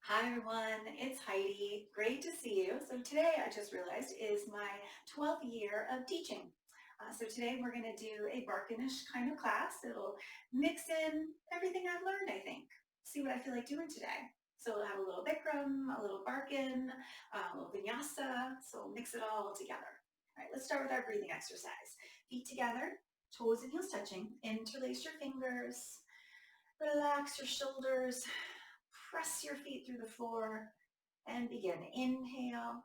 Hi everyone, it's Heidi. Great to see you. So today I just realized is my 12th year of teaching. So today we're going to do a Barkanish kind of class. It'll mix in everything I've learned, I think. See what I feel like doing today. So we'll have a little Bikram, a little Barkan, a little Vinyasa. So we'll mix it all together. All right, let's start with our breathing exercise. Feet together, toes and heels touching. Interlace your fingers. Relax your shoulders. Press your feet through the floor and begin. Inhale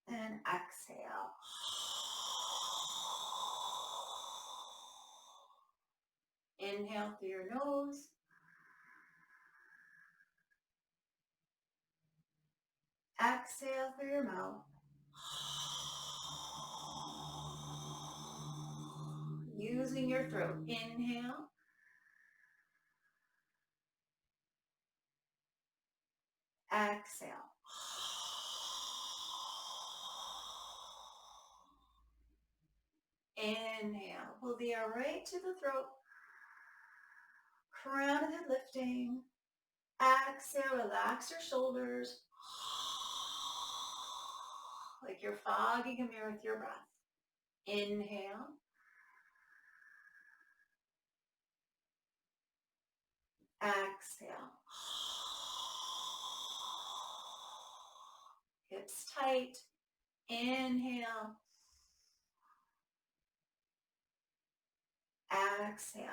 and exhale. Inhale through your nose. Exhale through your mouth. Using your throat. Inhale. Exhale. Inhale. Pull the air right to the throat. Crown of the head lifting. Exhale. Relax your shoulders. Like you're fogging a mirror with your breath. Inhale. Exhale. Hips tight. Inhale. Exhale.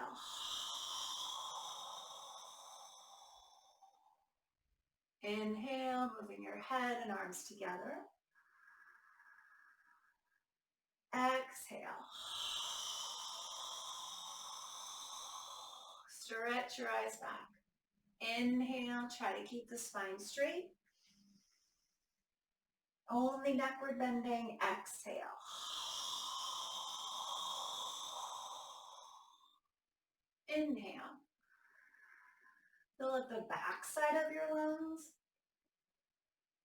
Inhale, moving your head and arms together. Exhale. Stretch your eyes back. Inhale, try to keep the spine straight. Only backward bending. Exhale. Inhale. Fill up the back side of your lungs.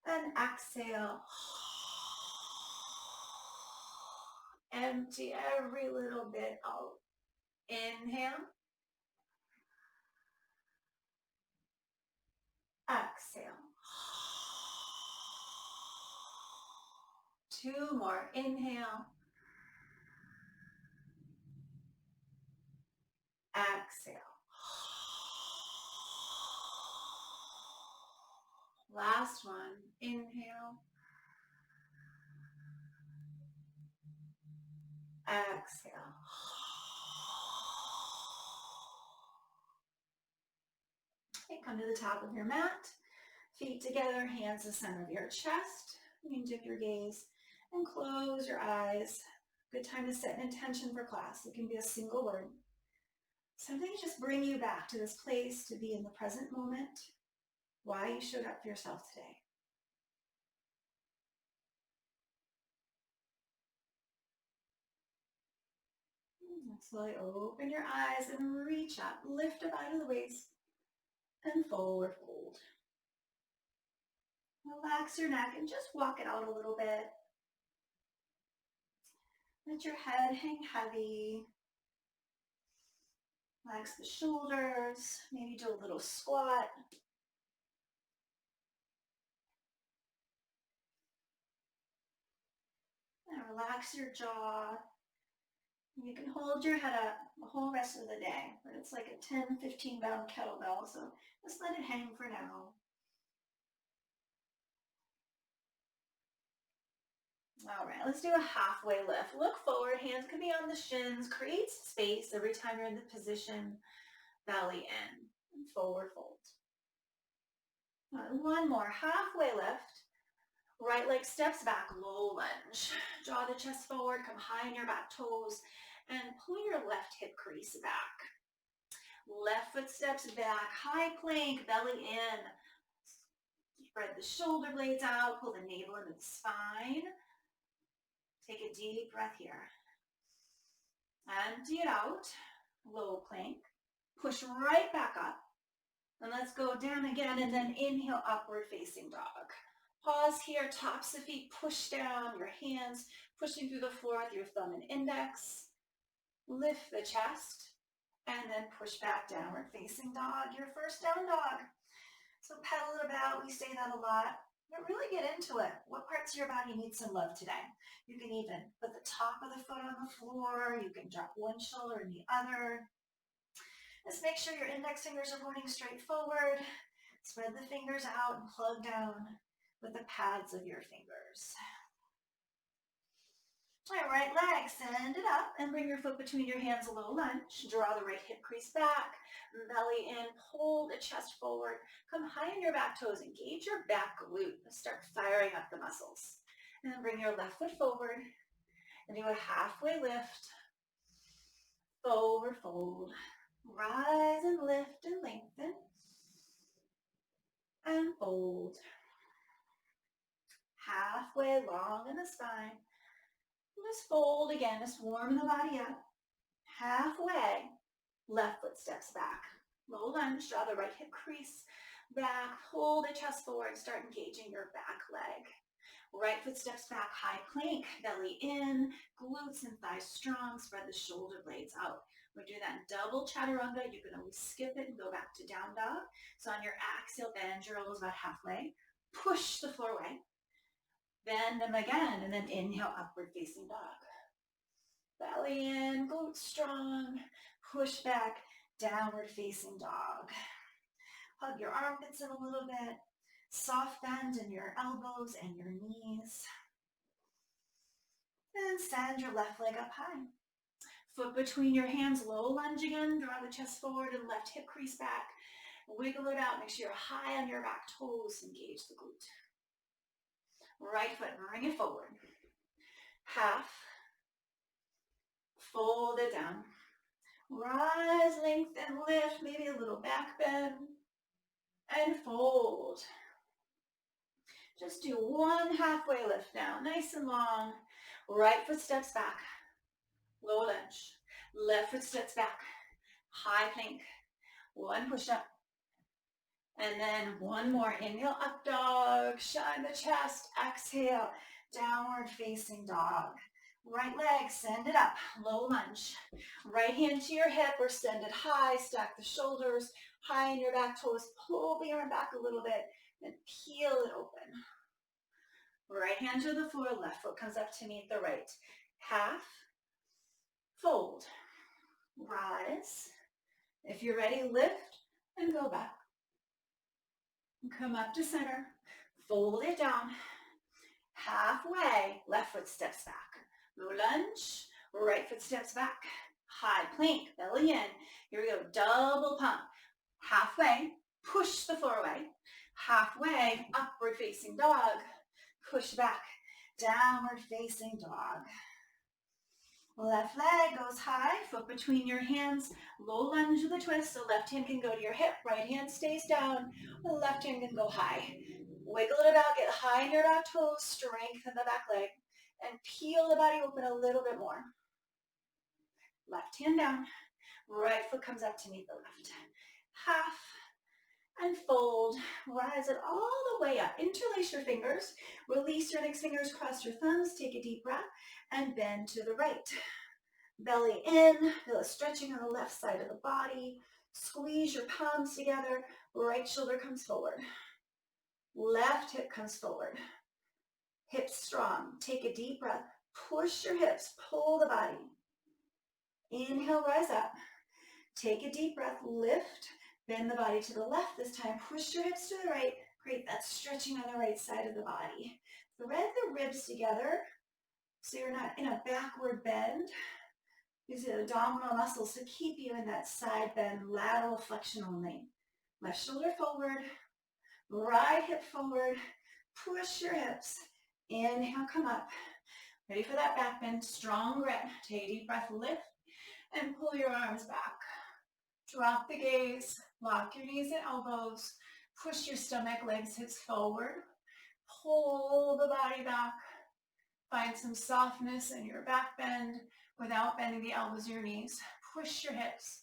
And exhale. Empty every little bit out. Inhale. Exhale. Two more. Inhale. Exhale. Last one. Inhale. Exhale. Okay, come to the top of your mat. Feet together, hands to the center of your chest. You can dip your gaze and close your eyes. Good time to set an intention for class. It can be a single word. Something to just bring you back to this place, to be in the present moment, why you showed up for yourself today. Slowly open your eyes and reach up. Lift up out of the waist and forward fold. Relax your neck and just walk it out a little bit. Let your head hang heavy. Relax the shoulders. Maybe do a little squat. And relax your jaw. You can hold your head up the whole rest of the day, but it's like a 10, 15 pound kettlebell, so just let it hang for now. All right, let's do a halfway lift. Look forward, hands can be on the shins. Create space every time you're in the position, belly in, and forward fold. One more, halfway lift. Right leg steps back, low lunge. Draw the chest forward, come high in your back toes, and pull your left hip crease back. Left foot steps back, high plank, belly in. Spread the shoulder blades out, pull the navel into the spine. Take a deep breath here. Empty it out, low plank. Push right back up. And let's go down again and then inhale, upward facing dog. Pause here, tops of feet push down, your hands pushing through the floor with your thumb and index. Lift the chest. And then push back, downward facing dog, your first down dog. So pedal it about, we say that a lot, but really get into it. What parts of your body need some love today? You can even put the top of the foot on the floor, you can drop one shoulder and the other. Just make sure your index fingers are pointing straight forward. Spread the fingers out and plug down with the pads of your fingers. All right, right leg, send it up and bring your foot between your hands, a low lunge. Draw the right hip crease back, belly in, pull the chest forward. Come high on your back toes, engage your back glute. Start firing up the muscles. And then bring your left foot forward and do a halfway lift. Forward fold. Rise and lift and lengthen. And fold. Halfway long in the spine. Just fold again, just warm the body up. Halfway, left foot steps back. Low lunge, draw the right hip crease back, pull the chest forward, start engaging your back leg. Right foot steps back, high plank, belly in, glutes and thighs strong, spread the shoulder blades out. We do that in double chaturanga. You can always skip it and go back to down dog. So on your exhale, bend your elbows about halfway, push the floor away, bend them again, and then inhale, upward facing dog. Belly in, glutes strong, push back, downward facing dog. Hug your armpits in a little bit. Soft bend in your elbows and your knees. And send your left leg up high. Foot between your hands, low lunge again. Draw the chest forward and left hip crease back. Wiggle it out. Make sure you're high on your back toes. Engage the glute. Right foot, bring it forward. Half. Fold it down. Rise, lengthen, lift, maybe a little back bend. And fold. Just do one halfway lift now, nice and long. Right foot steps back, low lunge. Left foot steps back, high plank. One push up. And then one more, inhale, up dog, shine the chest, exhale, downward facing dog. Right leg, send it up, low lunge. Right hand to your hip or send it high, stack the shoulders, high in your back toes, pull the arm back a little bit, and peel it open. Right hand to the floor, left foot comes up to meet the right. Half, fold, rise. If you're ready, lift and go back. Come up to center, fold it down. Halfway, left foot steps back. Low lunge, right foot steps back. High plank, belly in. Here we go, double pump. Halfway, push the floor away. Halfway, upward facing dog. Push back, downward facing dog. Left leg goes high, foot between your hands, low lunge with a twist, so left hand can go to your hip, right hand stays down, the left hand can go high. Wiggle it about, get high in your back toes, strengthen the back leg, and peel the body open a little bit more. Left hand down, right foot comes up to meet the left. Half, and fold, rise it all the way up. Interlace your fingers, release your index fingers, cross your thumbs, take a deep breath, and bend to the right. Belly in, feel a stretching on the left side of the body. Squeeze your palms together, right shoulder comes forward. Left hip comes forward. Hips strong, take a deep breath, push your hips, pull the body. Inhale, rise up. Take a deep breath, lift. Bend the body to the left this time. Push your hips to the right. Great, that's stretching on the right side of the body. Thread the ribs together so you're not in a backward bend. Use the abdominal muscles to keep you in that side bend, lateral flexion only. Left shoulder forward, right hip forward. Push your hips. Inhale, come up. Ready for that back bend, strong grip. Take a deep breath, lift, and pull your arms back. Drop the gaze, lock your knees and elbows, push your stomach, legs, hips forward, pull the body back, find some softness in your back bend without bending the elbows or your knees. Push your hips,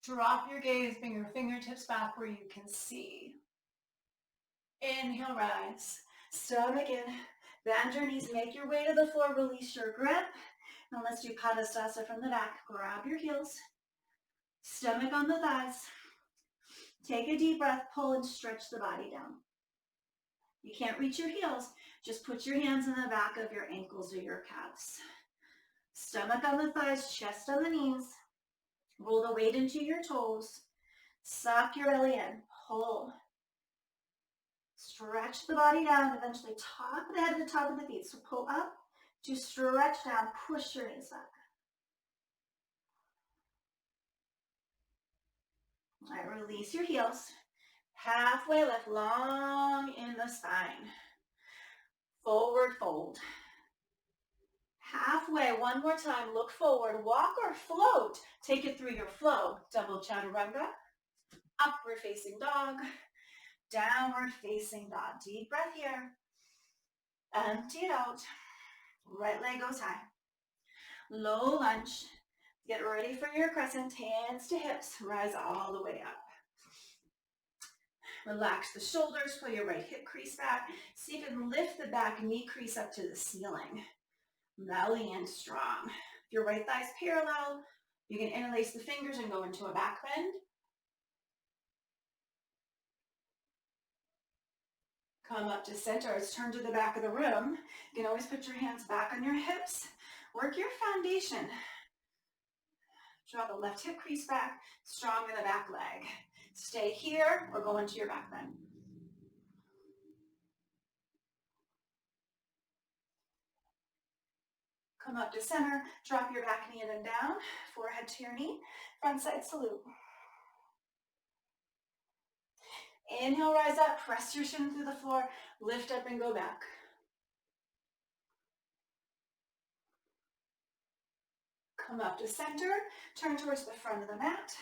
drop your gaze, bring your fingertips back where you can see. Inhale, rise, stomach in, bend your knees, make your way to the floor, release your grip. Now let's do Padastasana from the back. Grab your heels. Stomach on the thighs. Take a deep breath, pull and stretch the body down. You can't reach your heels, just put your hands in the back of your ankles or your calves. Stomach on the thighs, chest on the knees. Roll the weight into your toes. Suck your belly in, pull. Stretch the body down, eventually top of the head to the top of the feet. So pull up to stretch down, push your knees back. All right, release your heels. Halfway lift, long in the spine. Forward fold. Halfway, one more time, look forward, walk or float. Take it through your flow. Double chaturanga, upward facing dog, downward facing dog. Deep breath here. Empty it out. Right leg goes high. Low lunge. Get ready for your crescent, hands to hips, rise all the way up. Relax the shoulders, pull your right hip crease back. See if you can lift the back knee crease up to the ceiling. Belly in strong. If your right thigh's parallel, you can interlace the fingers and go into a back bend. Come up to center. Let's turn to the back of the room. You can always put your hands back on your hips. Work your foundation. Draw the left hip crease back, strong in the back leg. Stay here or go into your back bend. Come up to center, drop your back knee in and down, forehead to your knee, front side salute. Inhale, rise up, press your shin through the floor, lift up and go back. Come up to center, turn towards the front of the mat.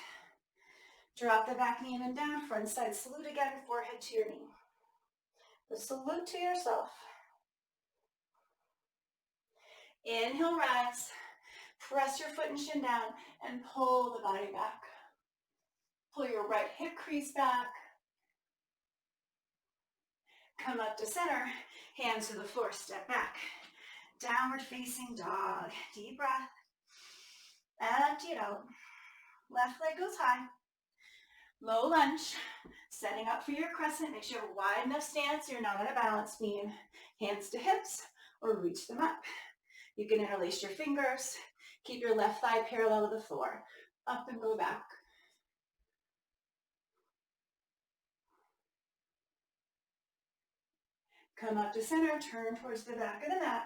Drop the back knee in and down, front side salute again, forehead to your knee. The salute to yourself. Inhale, rise. Press your foot and shin down and pull the body back. Pull your right hip crease back. Come up to center, hands to the floor, step back. Downward facing dog. Deep breath. Empty it out. Left leg goes high. Low lunge. Setting up for your crescent. Make sure you have a wide enough stance so you're not on a balance beam. Hands to hips or reach them up. You can interlace your fingers. Keep your left thigh parallel to the floor. Up and go back. Come up to center, turn towards the back of the mat.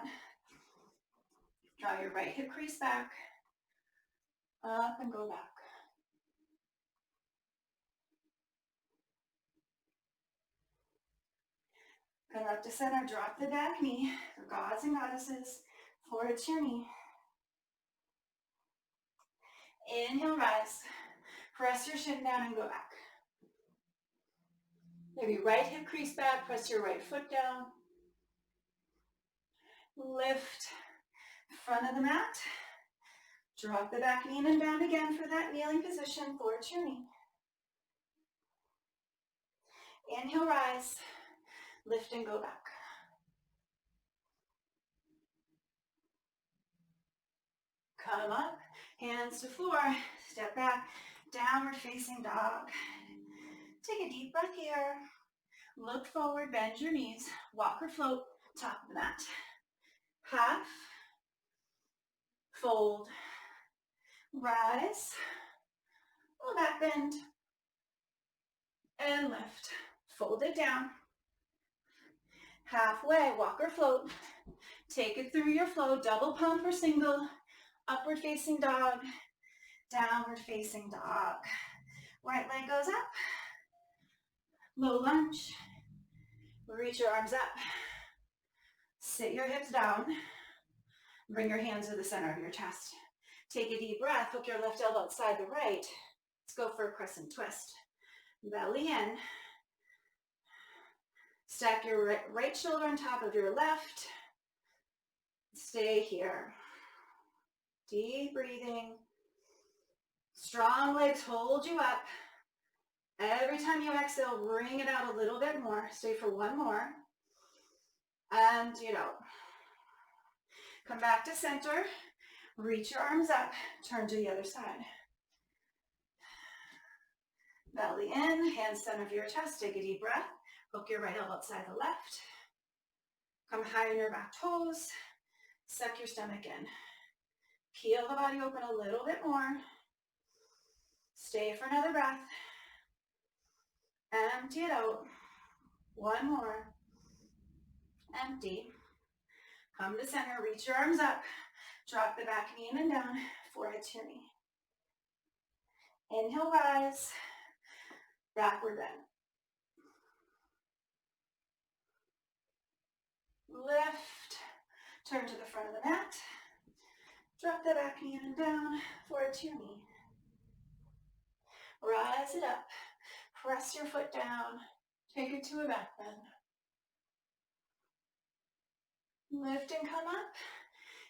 Draw your right hip crease back. Up and go back. Come up to center, drop the back knee. For gods and goddesses, forward to your knee. Inhale, rise. Press your shin down and go back. Maybe right hip crease back, press your right foot down. Lift front of the mat. Drop the back knee in and down again for that kneeling position, forward to your knee. Inhale, rise. Lift and go back. Come up, hands to floor, step back, downward facing dog. Take a deep breath here. Look forward, bend your knees, walk or float, top of the mat. Half, fold, rise, little back bend, and lift. Fold it down. Halfway, walk or float. Take it through your flow, double pump or single, upward facing dog, downward facing dog. Right leg goes up, low lunge, reach your arms up, sit your hips down, bring your hands to the center of your chest. Take a deep breath, hook your left elbow outside the right. Let's go for a crescent twist. Belly in. Stack your right shoulder on top of your left. Stay here. Deep breathing. Strong legs hold you up. Every time you exhale, bring it out a little bit more. Stay for one more. And you know. Come back to center. Reach your arms up. Turn to the other side. Belly in, hands center of your chest. Take a deep breath. Hook your right elbow outside the left. Come high on your back toes. Suck your stomach in. Peel the body open a little bit more. Stay for another breath. Empty it out. One more. Empty. Come to center. Reach your arms up. Drop the back knee in and down. Forehead to your knee. Inhale, rise. Backward bend. Lift. Turn to the front of the mat. Drop the back knee in and down. Forehead to your knee. Rise it up. Press your foot down. Take it to a back bend. Lift and come up.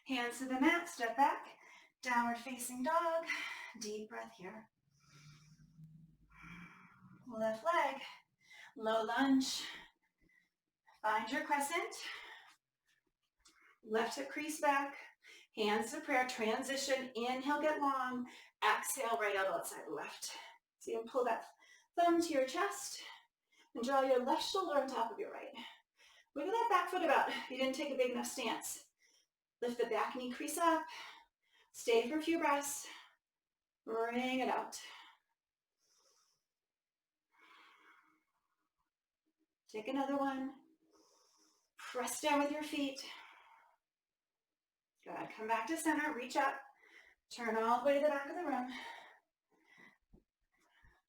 Hands to the mat. Step back. Downward facing dog. Deep breath here. Left leg. Low lunge. Find your crescent. Left hip crease back. Hands to prayer. Transition. Inhale, get long. Exhale, right elbow outside the left. So you can pull that thumb to your chest and draw your left shoulder on top of your right. Wiggle that back foot about. You didn't take a big enough stance. Lift the back knee, crease up. Stay for a few breaths. Bring it out. Take another one. Press down with your feet. Good. Come back to center. Reach up. Turn all the way to the back of the room.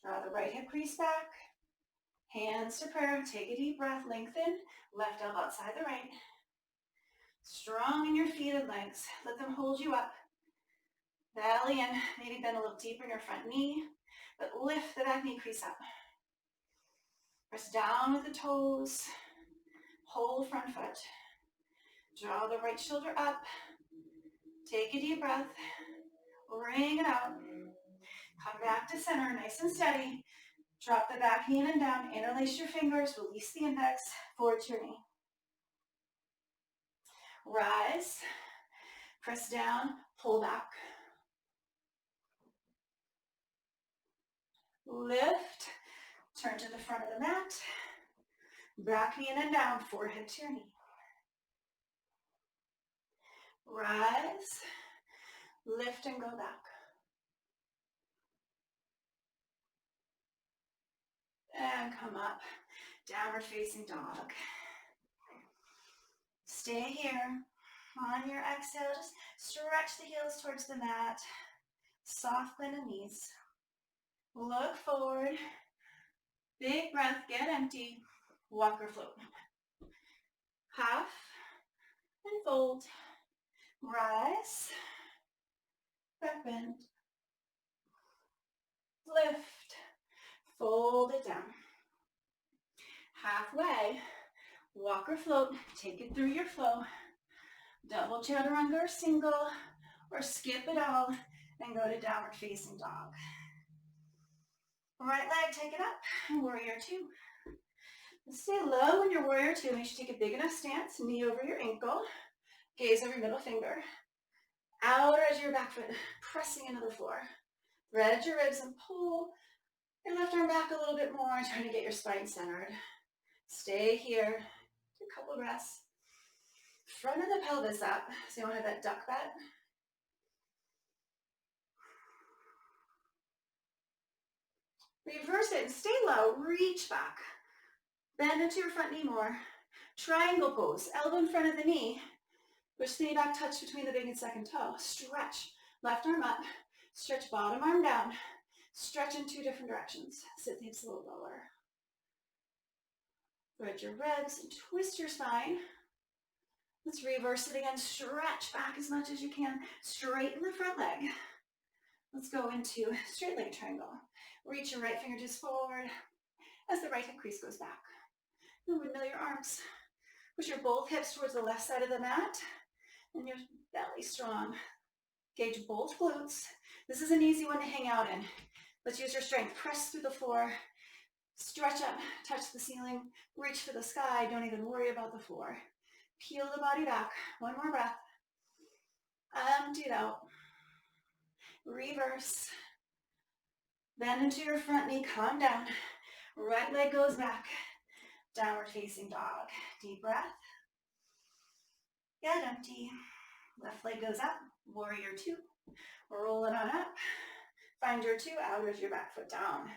Draw the right hip crease back. Hands to prayer. Take a deep breath. Lengthen. Left elbow outside the right. Strong in your feet and legs. Let them hold you up. Belly in. Maybe bend a little deeper in your front knee. But lift the back knee crease up. Press down with the toes. Hold front foot. Draw the right shoulder up. Take a deep breath. Bring it out. Come back to center, nice and steady. Drop the back knee in and down. Interlace your fingers. Release the index. Forward to your knee. Rise. Press down. Pull back. Lift. Turn to the front of the mat. Back knee in and down. Forehead to your knee. Rise. Lift and go back. And come up. Downward facing dog. Stay here. On your exhale, just stretch the heels towards the mat. Soft bend the knees. Look forward. Big breath, get empty. Walk or float. Half and fold. Rise. Back bend. Lift. Fold it down. Halfway. Walk or float. Take it through your flow. Double chaturanga or single, or skip it all and go to downward facing dog. Right leg, take it up. Warrior two. Stay low in your warrior two. Make sure you take a big enough stance. Knee over your ankle. Gaze over your middle finger. Outer edge of your back foot, pressing into the floor. Thread your ribs and pull your left arm back a little bit more, trying to get your spine centered. Stay here. Do a couple breaths. Front of the pelvis up, so you don't have that duck butt. Reverse it and stay low. Reach back. Bend into your front knee more. Triangle pose. Elbow in front of the knee. Push the knee back, touch between the big and second toe. Stretch. Left arm up. Stretch bottom arm down. Stretch in two different directions. Sit the hips a little lower. Thread your ribs and twist your spine. Let's reverse it again. Stretch back as much as you can. Straighten the front leg. Let's go into straight leg triangle. Reach your right fingertips forward as the right hip crease goes back. And windmill your arms. Push your both hips towards the left side of the mat and your belly strong. Engage both glutes. This is an easy one to hang out in. Let's use your strength. Press through the floor. Stretch up, touch the ceiling, reach for the sky. Don't even worry about the floor. Peel the body back. One more breath. Empty it out. Reverse. Bend into your front knee, calm down. Right leg goes back. Downward facing dog. Deep breath. Get empty. Left leg goes up. Warrior two. Roll it on up. Find your two, outers your back foot down.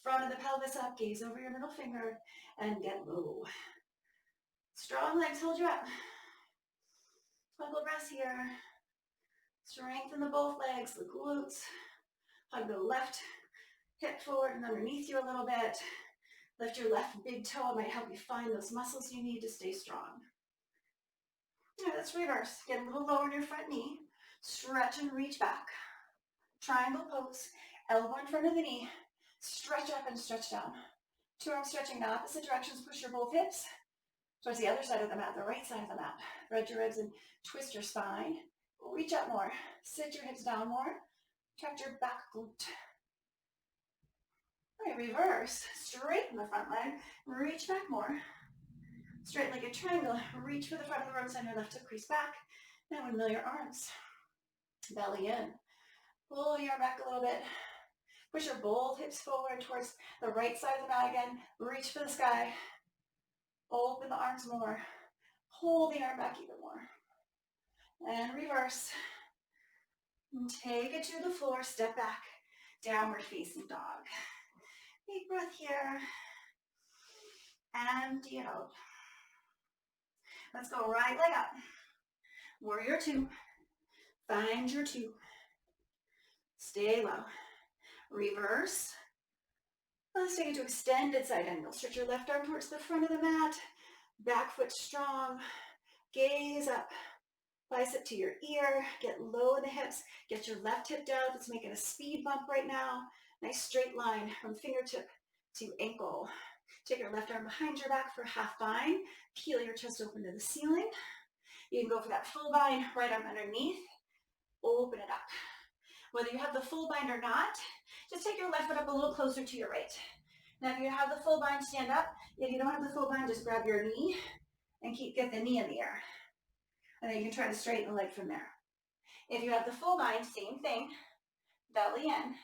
Front of the pelvis up, gaze over your middle finger, and get low. Strong legs hold you up. Couple breaths here. Strengthen the both legs, the glutes. Hug the left hip forward and underneath you a little bit. Lift your left big toe. It might help you find those muscles you need to stay strong. All right, let's reverse. Get a little lower in your front knee. Stretch and reach back. Triangle pose. Elbow in front of the knee. Stretch up and stretch down. Two arms stretching in opposite directions. Push your both hips towards the other side of the mat, the right side of the mat. Thread your ribs and twist your spine. Reach up more. Sit your hips down more. Tract your back glute. All right, reverse. Straighten the front leg. Reach back more. Straight like a triangle. Reach for the front of the room, send your left hip crease back. Now windmill your arms. Belly in. Pull your arm back a little bit. Push your both hips forward towards the right side of the mat again. Reach for the sky. Open the arms more. Pull the arm back even more. And reverse. And take it to the floor. Step back. Downward facing dog. Big breath here. Empty it out. Let's go right leg up. Warrior two. Find your two. Stay low. Reverse. Let's take it to extended side angle. Stretch your left arm towards the front of the mat. Back foot strong. Gaze up. Bicep to your ear. Get low in the hips. Get your left hip down. Let's make it a speed bump right now. Nice straight line from fingertip to ankle. Take your left arm behind your back for half bind. Peel your chest open to the ceiling. You can go for that full bind, right arm underneath. Open it up. Whether you have the full bind or not, just take your left foot up a little closer to your right. Now if you have the full bind, stand up. If you don't have the full bind, just grab your knee and get the knee in the air. And then you can try to straighten the leg from there. If you have the full bind, same thing. Belly in.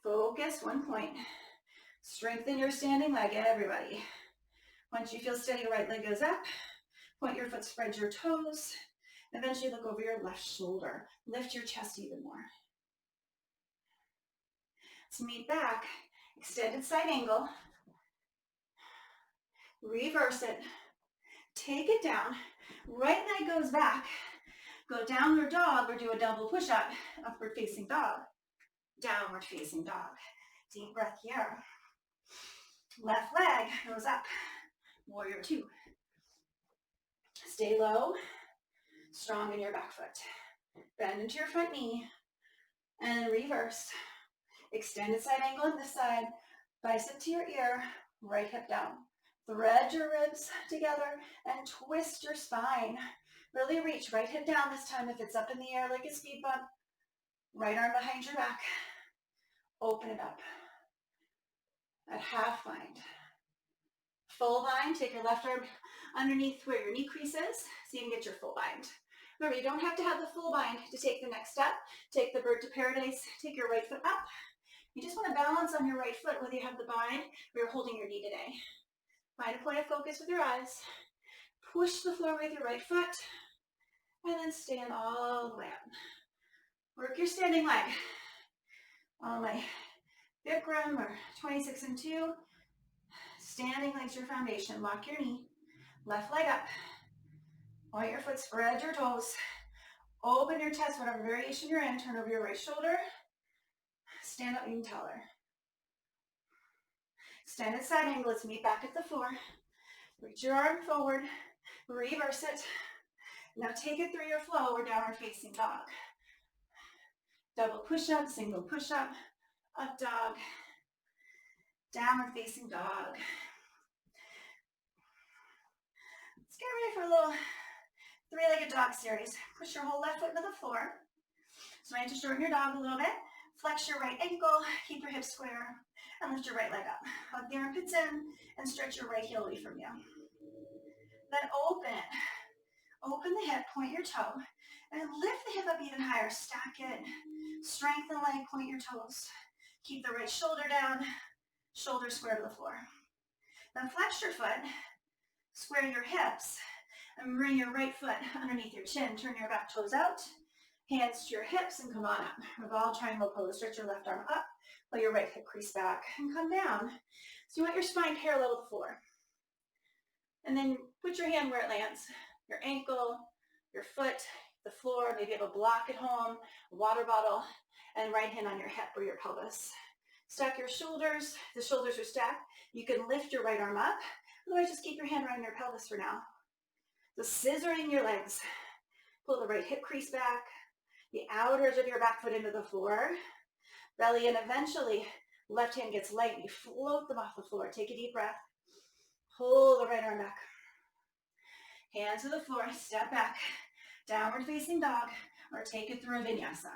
Focus, one point. Strengthen your standing leg, everybody. Once you feel steady, right leg goes up. Point your foot, spread your toes. Eventually look over your left shoulder. Lift your chest even more. Let's meet back. Extended side angle. Reverse it. Take it down. Right leg goes back. Go downward dog or do a double push-up. Upward facing dog. Downward facing dog. Deep breath here. Left leg goes up. Warrior two. Stay low. Strong in your back foot. Bend into your front knee. And reverse. Extended side angle on this side. Bicep to your ear. Right hip down. Thread your ribs together and twist your spine. Really reach. Right hip down this time if it's up in the air like a speed bump. Right arm behind your back. Open it up. At half bind. Full bind. Take your left arm underneath where your knee crease is so you can get your full bind. Remember, you don't have to have the full bind to take the next step. Take the bird to paradise. Take your right foot up. You just want to balance on your right foot whether you have the bind or you're holding your knee today. Find a point of focus with your eyes. Push the floor with your right foot. And then stand all the way up. Work your standing leg. On my Bikram or 26 and 2. Standing leg's your foundation. Lock your knee. Left leg up. Point your foot, spread your toes. Open your chest, whatever variation you're in. Turn over your right shoulder. Stand up even taller. Extended side angle. Let's meet back at the floor. Reach your arm forward. Reverse it. Now take it through your flow. We're downward facing dog. Double push-up, single push-up, up dog, downward facing dog. Let's get ready for a little three-legged dog series. Push your whole left foot into the floor. Trying to shorten your dog a little bit. Flex your right ankle, keep your hips square, and lift your right leg up. Hug the armpits in and stretch your right heel away from you. Then open it. Open the hip, point your toe, and lift the hip up even higher. Stack it. Strengthen the leg, point your toes. Keep the right shoulder down, shoulder square to the floor. Then flex your foot, square your hips, and bring your right foot underneath your chin. Turn your back toes out, hands to your hips, and come on up. Revolve triangle pose. Stretch your left arm up, pull your right hip crease back, and come down. So you want your spine parallel to the floor. And then put your hand where it lands. Your ankle, your foot, the floor. Maybe you have a block at home, a water bottle, and right hand on your hip or your pelvis. Stack your shoulders. The shoulders are stacked. You can lift your right arm up. Otherwise, just keep your hand right on your pelvis for now. So scissoring your legs. Pull the right hip crease back. The outer edge of your back foot into the floor. Belly in. Eventually, left hand gets light. You float them off the floor. Take a deep breath. Pull the right arm back. Hands to the floor. Step back. Downward facing dog. Or take it through a vinyasa.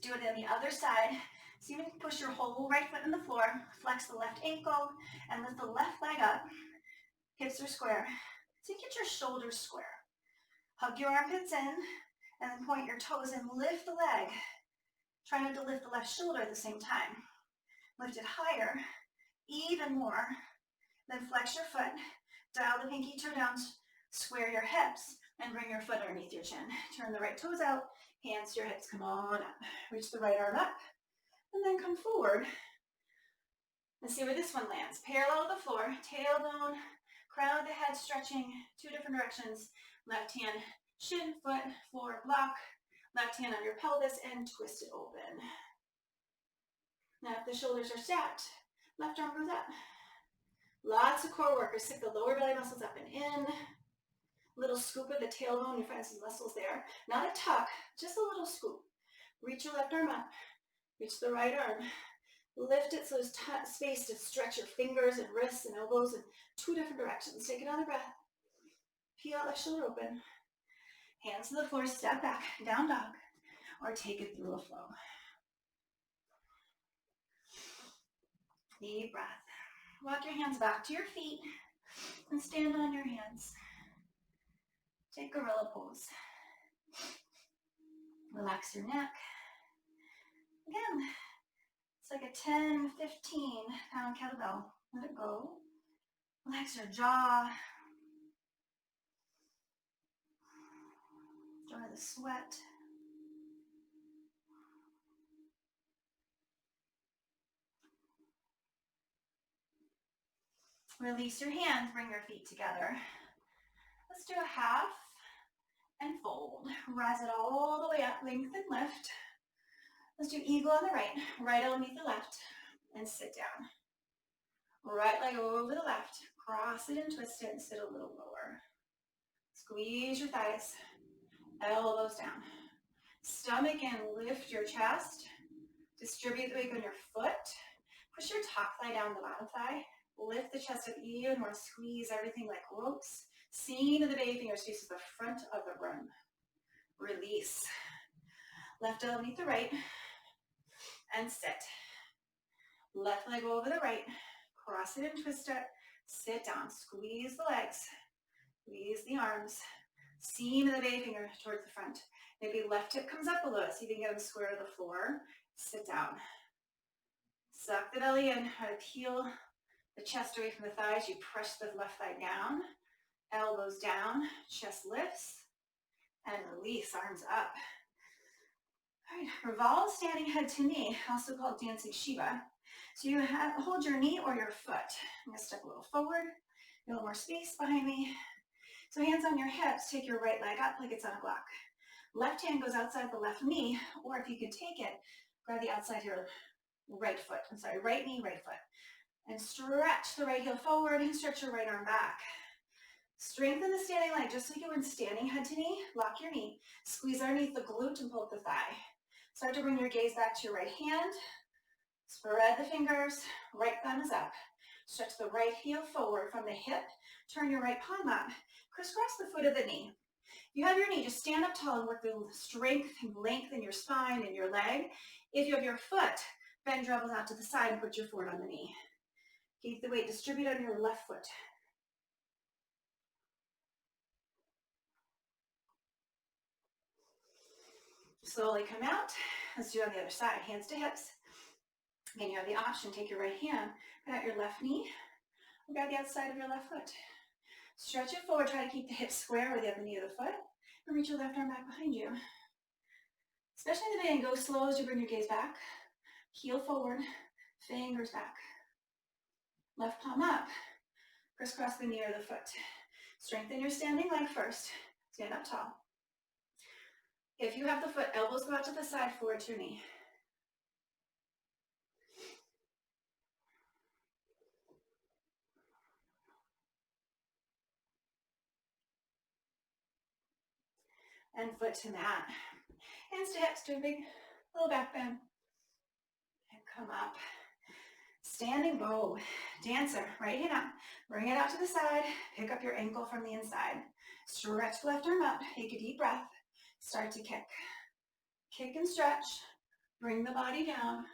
Do it on the other side. So you can push your whole right foot in the floor, flex the left ankle, and lift the left leg up. Hips are square. So you get your shoulders square. Hug your armpits in, and then point your toes and lift the leg. Try not to lift the left shoulder at the same time. Lift it higher, even more. Then flex your foot, dial the pinky toe down, square your hips, and bring your foot underneath your chin. Turn the right toes out, hands to your hips, come on up. Reach the right arm up, and then come forward. And see where this one lands. Parallel to the floor, tailbone, crown of the head stretching, two different directions. Left hand, shin, foot, floor, block. Left hand on your pelvis and twist it open. Now if the shoulders are stacked, left arm goes up. Lots of core work. Stick the lower belly muscles up and in. Little scoop of the tailbone. You find some muscles there. Not a tuck, just a little scoop. Reach your left arm up. Reach the right arm. Lift it so there's space to stretch your fingers and wrists and elbows in two different directions. Take another breath. Peel out left shoulder open. Hands to the floor. Step back. Down dog. Or take it through a flow. Deep breath. Walk your hands back to your feet and stand on your hands. Take gorilla pose. Relax your neck. Again, it's like a 10, 15 pound kettlebell. Let it go. Relax your jaw. Dry the sweat. Release your hands, bring your feet together. Let's do a half and fold. Rise it all the way up, lengthen, lift. Let's do eagle on the right underneath the left, and sit down. Right leg over the left, cross it and twist it and sit a little lower. Squeeze your thighs, elbows down. Stomach in, lift your chest. Distribute the weight on your foot. Push your top thigh down the bottom thigh. Lift the chest up even more, squeeze everything like ropes. Seam of the baby fingers faces the front of the room. Release. Left elbow underneath the right, and sit. Left leg over the right, cross it and twist it, sit down, squeeze the legs, squeeze the arms, seam of the baby finger towards the front. Maybe left hip comes up a little, so you can get them square to the floor. Sit down. Suck the belly in, try to peel the chest away from the thighs. You press the left thigh down, elbows down, chest lifts, and release, arms up. All right, revolve standing head to knee, also called dancing Shiva. So you hold your knee or your foot. I'm going to step a little forward, a little more space behind me. So hands on your hips, take your right leg up like it's on a block. Left hand goes outside the left knee, or if you can take it, grab the outside of your right foot. Right knee, right foot. And stretch the right heel forward and stretch your right arm back. Strengthen the standing leg, just like you would standing head to knee. Lock your knee. Squeeze underneath the glute and pull up the thigh. Start to bring your gaze back to your right hand. Spread the fingers. Right thumb is up. Stretch the right heel forward from the hip. Turn your right palm up. Crisscross the foot of the knee. If you have your knee, just stand up tall and work the strength and length in your spine and your leg. If you have your foot, bend your elbows out to the side and put your foot on the knee. Keep the weight distributed on your left foot. Slowly come out. Let's do it on the other side, hands to hips. Again, you have the option, take your right hand, put out your left knee, grab the outside of your left foot. Stretch it forward, try to keep the hips square with the other knee of the foot, and reach your left arm back behind you. Especially in the beginning, go slow as you bring your gaze back. Heel forward, fingers back. Left palm up, crisscross the knee or the foot. Strengthen your standing leg first. Stand up tall. If you have the foot, elbows go out to the side, forward to your knee. And foot to mat. Hands to hips, do a big little back bend. And come up. Standing bow, dancer, right hand up. Bring it out to the side. Pick up your ankle from the inside. Stretch the left arm up. Take a deep breath. Start to kick. Kick and stretch. Bring the body down.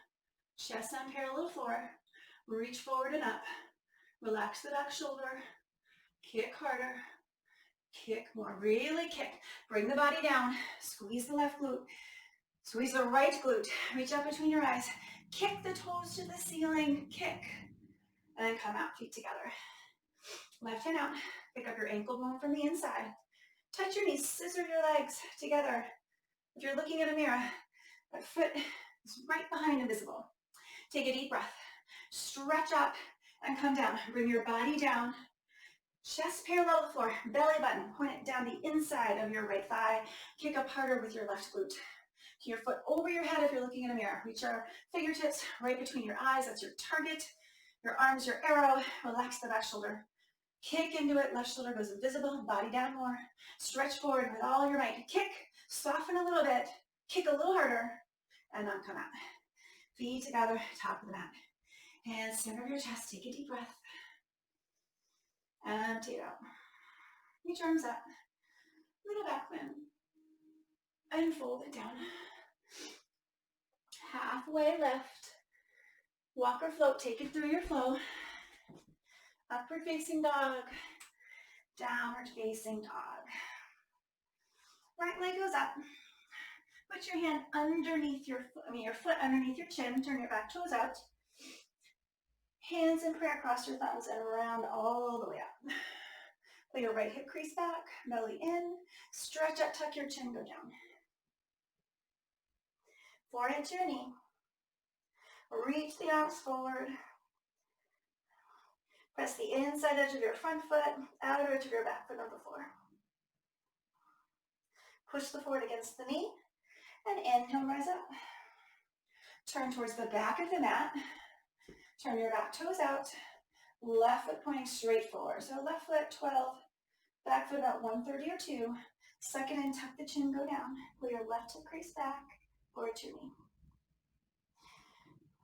Chest on parallel floor. Reach forward and up. Relax the back shoulder. Kick harder. Kick more. Really kick. Bring the body down. Squeeze the left glute. Squeeze the right glute. Reach up between your eyes. Kick the toes to the ceiling. Kick. And then come out, feet together. Left hand out. Pick up your ankle bone from the inside. Touch your knees. Scissor your legs together. If you're looking at a mirror, that foot is right behind invisible. Take a deep breath. Stretch up and come down. Bring your body down. Chest parallel to the floor. Belly button. Point it down the inside of your right thigh. Kick up harder with your left glute. Your foot over your head if you're looking in a mirror. Reach your fingertips right between your eyes. That's your target. Your arms, your arrow. Relax the back shoulder. Kick into it. Left shoulder goes invisible. Body down more. Stretch forward with all your might. Kick. Soften a little bit. Kick a little harder. And then come out. Feet together. Top of the mat. Hands center of your chest. Take a deep breath. Empty it out. Reach arms up. Little back bend. And fold it down. Halfway left. Walk or float. Take it through your flow. Upward facing dog. Downward facing dog. Right leg goes up. Put your hand underneath your foot underneath your chin. Turn your back toes out. Hands in prayer, cross your thumbs and round all the way up. Pull your right hip crease back, belly in. Stretch up, tuck your chin, go down. Forehead to your knee. Reach the arms forward. Press the inside edge of your front foot, outer edge of your back foot on the floor. Push the forward against the knee, and inhale, rise up. Turn towards the back of the mat. Turn your back toes out. Left foot pointing straight forward. So left foot 12, back foot about 130 or 2. Suck it in, tuck the chin, go down. Pull your left hip crease back, forward to your knee.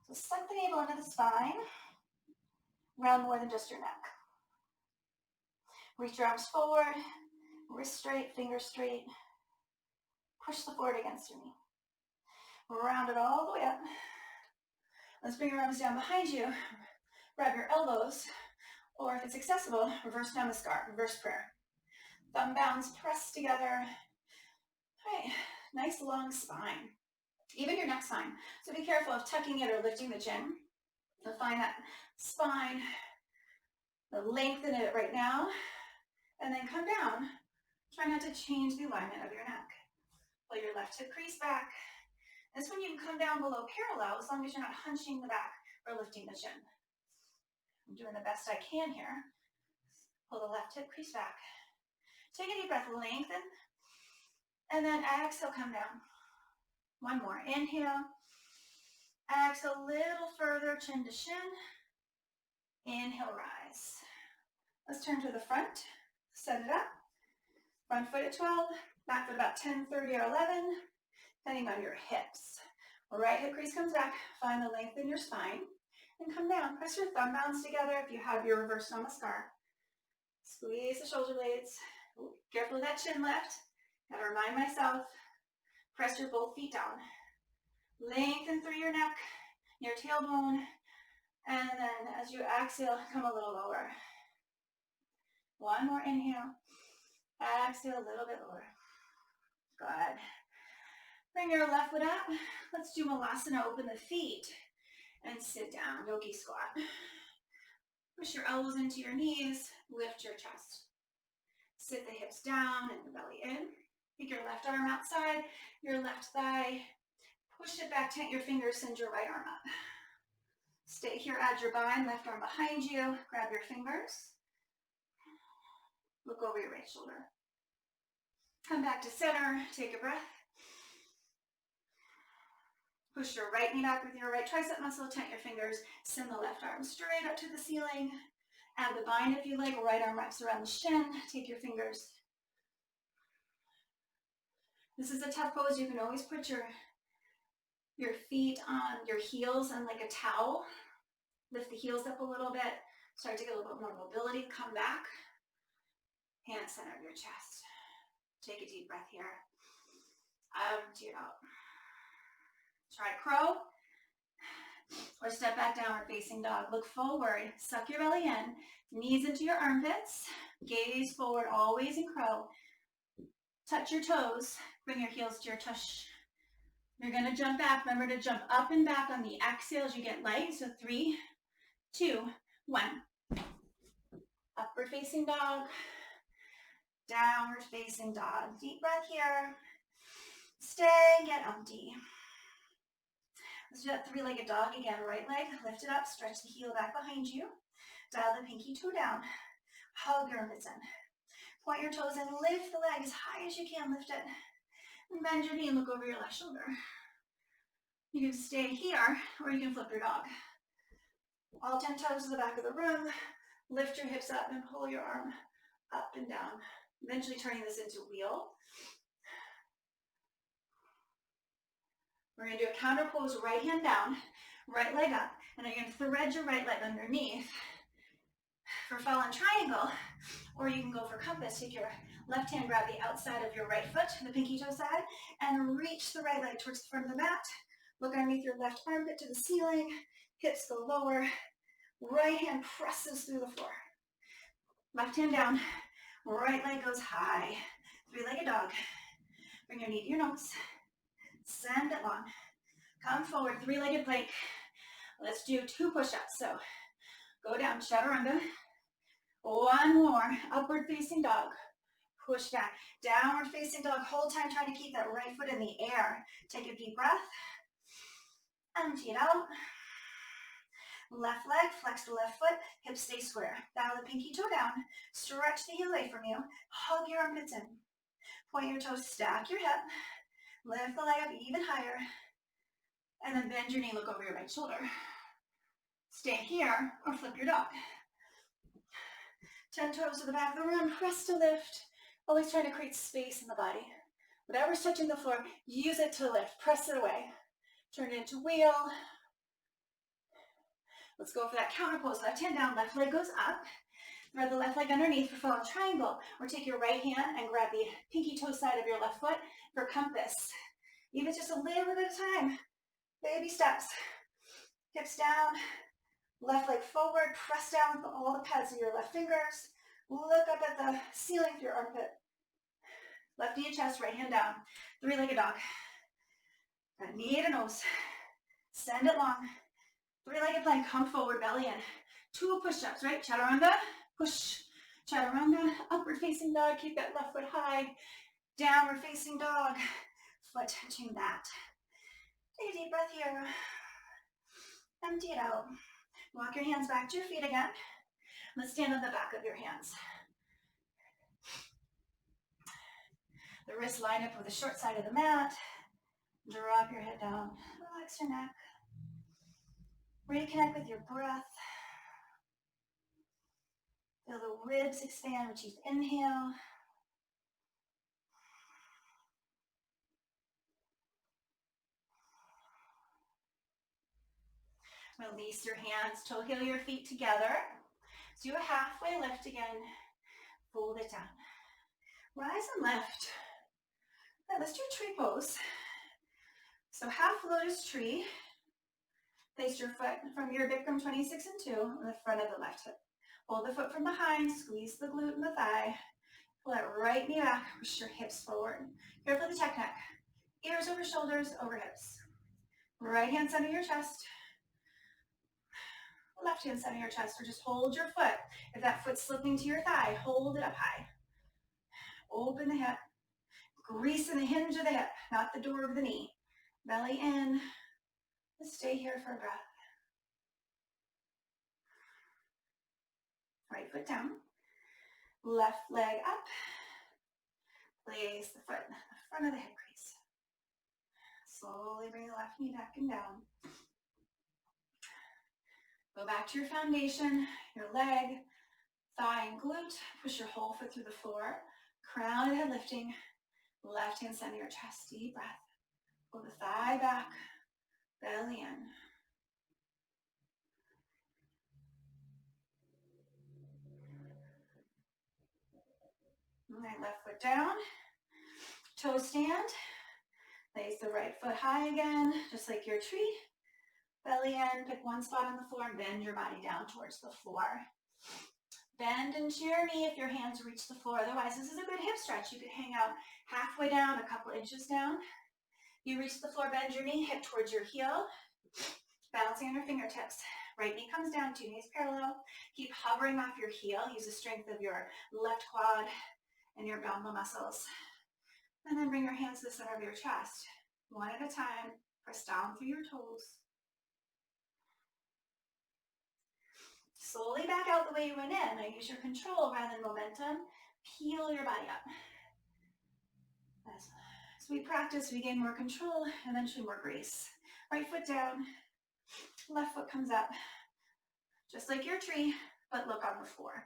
So suck the navel into the spine. Round more than just your neck. Reach your arms forward, wrist straight, fingers straight. Push the forward against your knee. Round it all the way up. Let's bring your arms down behind you. Grab your elbows, or if it's accessible, reverse namaskar, reverse prayer. Thumb bounds pressed together. All right, nice long spine. Even your neck's fine. So be careful of tucking it or lifting the chin. You'll find that spine, lengthen it right now, and then come down. Try not to change the alignment of your neck. Pull your left hip crease back. This one you can come down below parallel as long as you're not hunching the back or lifting the chin. I'm doing the best I can here. Pull the left hip crease back. Take a deep breath, lengthen, and then exhale, come down. One more, inhale. Exhale, a little further, chin to shin. Inhale, rise. Let's turn to the front, set it up. Front foot at 12, back foot about 10, 30, or 11, depending on your hips. Right hip crease comes back, find the length in your spine, and come down. Press your thumb bounds together if you have your reverse namaskar. Squeeze the shoulder blades. Ooh, careful of that chin lift. Gotta remind myself, press your both feet down. Lengthen through your neck, your tailbone, and then as you exhale, come a little lower. One more inhale. Exhale a little bit lower. Good. Bring your left foot up. Let's do Malasana, open the feet and sit down, yogi squat. Push your elbows into your knees, lift your chest. Sit the hips down and the belly in. Take your left arm outside, your left thigh. Push it back, tent your fingers, send your right arm up. Stay here, add your bind, left arm behind you, grab your fingers. Look over your right shoulder. Come back to center, take a breath. Push your right knee back with your right tricep muscle, tent your fingers, send the left arm straight up to the ceiling. Add the bind if you like, right arm wraps around the shin, take your fingers. This is a tough pose. You can always put your feet on your heels on like a towel. Lift the heels up a little bit, start to get a little bit more mobility, come back. Hand center of your chest. Take a deep breath here. Empty it out. Try crow, or step back, downward facing dog. Look forward, suck your belly in, knees into your armpits, gaze forward, always in crow. Touch your toes, bring your heels to your tush. You're gonna jump back. Remember to jump up and back on the exhale as you get light. So 3, 2, 1. Upward facing dog, downward facing dog. Deep breath here. Stay, get empty. Let's do that three-legged dog again. Right leg, lift it up, stretch the heel back behind you. Dial the pinky toe down. Hug your armpits in. Point your toes in, lift the leg as high as you can, lift it. And bend your knee and look over your left shoulder. You can stay here, or you can flip your dog. All 10 toes to the back of the room. Lift your hips up and pull your arm up and down. Eventually turning this into wheel. We're going to do a counter pose, right hand down, right leg up, and you're going to thread your right leg underneath for fallen triangle, or you can go for compass. Take your left hand, grab the outside of your right foot, the pinky toe side, and reach the right leg towards the front of the mat. Look underneath your left armpit to the ceiling, hips go lower, right hand presses through the floor. Left hand down, right leg goes high, three-legged dog. Bring your knee to your nose. Send it long. Come forward, three-legged plank. Let's do 2 push-ups. So go down, chaturanga. 1 more, upward facing dog. Push back, downward facing dog. Whole time trying to keep that right foot in the air. Take a deep breath. Empty it out. Left leg, flex the left foot, hips stay square. Dial the pinky toe down. Stretch the heel away from you. Hug your armpits in. Point your toes, stack your hip. Lift the leg up even higher, and then bend your knee, look over your right shoulder. Stay here, or flip your dog. 10 toes to the back of the room, press to lift. Always try to create space in the body. Whatever's touching the floor, use it to lift. Press it away. Turn it into wheel. Let's go for that counter pose. Left hand down, left leg goes up. Thread the left leg underneath for fallen triangle, or take your right hand and grab the pinky toe side of your left foot for compass. Even just a little bit at a time. Baby steps. Hips down, left leg forward, press down with all the pads of your left fingers. Look up at the ceiling with your armpit. Left knee to chest, right hand down. Three-legged dog. Got knee to nose. Send it long. Three-legged plank, come forward, belly in. 2 push-ups, right? Chaturanga, push. Chaturanga, upward facing dog, keep that left foot high. Downward facing dog, foot touching that. Take a deep breath here. Empty it out. Walk your hands back to your feet again. Let's stand on the back of your hands. The wrists line up with the short side of the mat. Drop your head down. Relax your neck. Reconnect with your breath. Feel the ribs expand with each inhale. Release your hands, toe heel your feet together. Do a halfway lift again. Fold it down. Rise and lift. Right, let's do tree pose. So half lotus tree. Place your foot from your Bikram 26 and 2 on the front of the left hip. Hold the foot from behind, squeeze the glute and the thigh. Pull that right knee back, push your hips forward. Here for the technique. Ears over shoulders, over hips. Right hand center your chest. Left hand center your chest, or just hold your foot. If that foot's slipping to your thigh, hold it up high. Open the hip. Grease in the hinge of the hip, not the door of the knee. Belly in. Just stay here for a breath. Right foot down. Left leg up. Place the foot in the front of the hip crease. Slowly bring the left knee back and down. Go back to your foundation, your leg, thigh and glute. Push your whole foot through the floor. Crown of the head lifting. Left hand center your chest. Deep breath. Pull the thigh back. Belly in. All right, left foot down. Toe stand. Place the right foot high again, just like your tree. Belly in, pick one spot on the floor and bend your body down towards the floor. Bend into your knee if your hands reach the floor. Otherwise, this is a good hip stretch. You could hang out halfway down, a couple inches down. You reach the floor, bend your knee, hip towards your heel. Balancing on your fingertips. Right knee comes down, two knees parallel. Keep hovering off your heel. Use the strength of your left quad and your abdominal muscles. And then bring your hands to the center of your chest. One at a time. Press down through your toes. Slowly back out the way you went in. Now use your control rather than momentum. Peel your body up. As we practice, we gain more control, eventually more grace. Right foot down. Left foot comes up. Just like your tree, but look on the floor.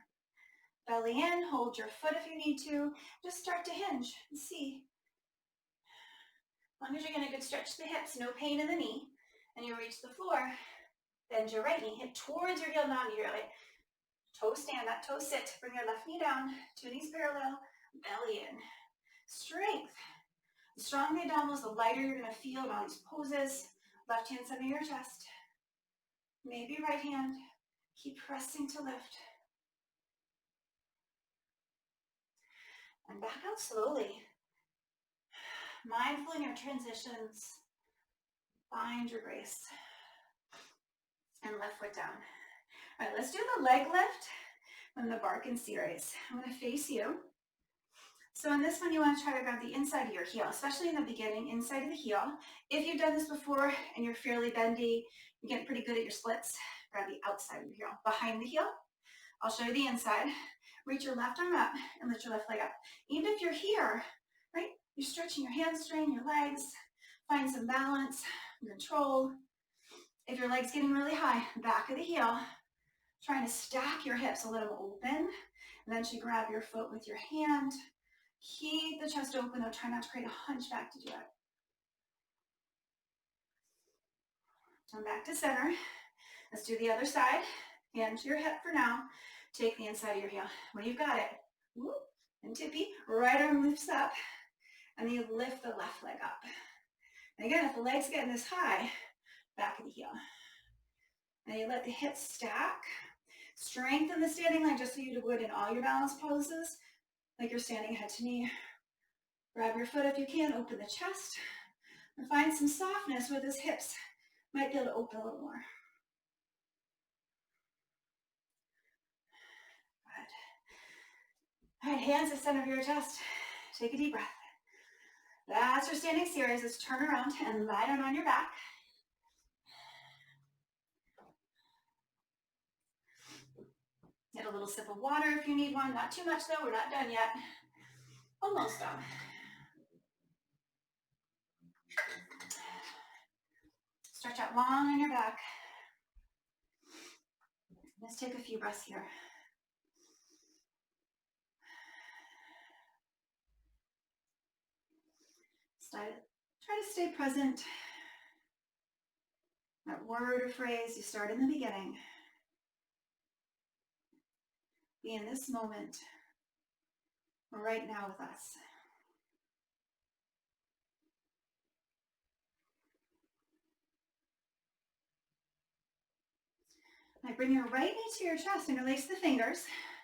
Belly in, hold your foot if you need to. Just start to hinge and see. As long as you're getting a good stretch to the hips, no pain in the knee, and you reach the floor, bend your right knee, hip towards your heel, not your right. Toe stand, that toe sit. Bring your left knee down, two knees parallel, belly in. Strength. The stronger the abdominals, the lighter you're going to feel in all these poses. Left hand center your chest. Maybe right hand. Keep pressing to lift. And back out slowly. Mindful in your transitions. Find your grace. And left foot down. All right, let's do the leg lift from the Barkan series. I'm going to face you. So in this one, you want to try to grab the inside of your heel, especially in the beginning, inside of the heel. If you've done this before and you're fairly bendy, you're getting pretty good at your splits, grab the outside of your heel. Behind the heel, I'll show you the inside. Reach your left arm up and lift your left leg up. Even if you're here, right, you're stretching your hamstring, your legs, find some balance, control. If your leg's getting really high, back of the heel, trying to stack your hips a little open, and then you grab your foot with your hand. Keep the chest open, though. Try not to create a hunchback to do it. Come back to center. Let's do the other side. Hand to your hip for now. Take the inside of your heel. When you've got it, whoop, and tippy, right arm lifts up, and then you lift the left leg up. And again, if the leg's getting this high, back of the heel. And you let the hips stack. Strengthen the standing leg just so you would in all your balance poses. Like you're standing head to knee. Grab your foot if you can, open the chest, and find some softness where those hips might be able to open a little more. Good. All right, hands to the center of your chest. Take a deep breath. That's your standing series. Let's turn around and lie down on your back. Get a little sip of water if you need one. Not too much though, we're not done yet. Almost done. Stretch out long on your back. Let's take a few breaths here. Try to stay present. That word or phrase you start in the beginning. Be in this moment, right now with us. Now bring your right knee to your chest and release the fingers.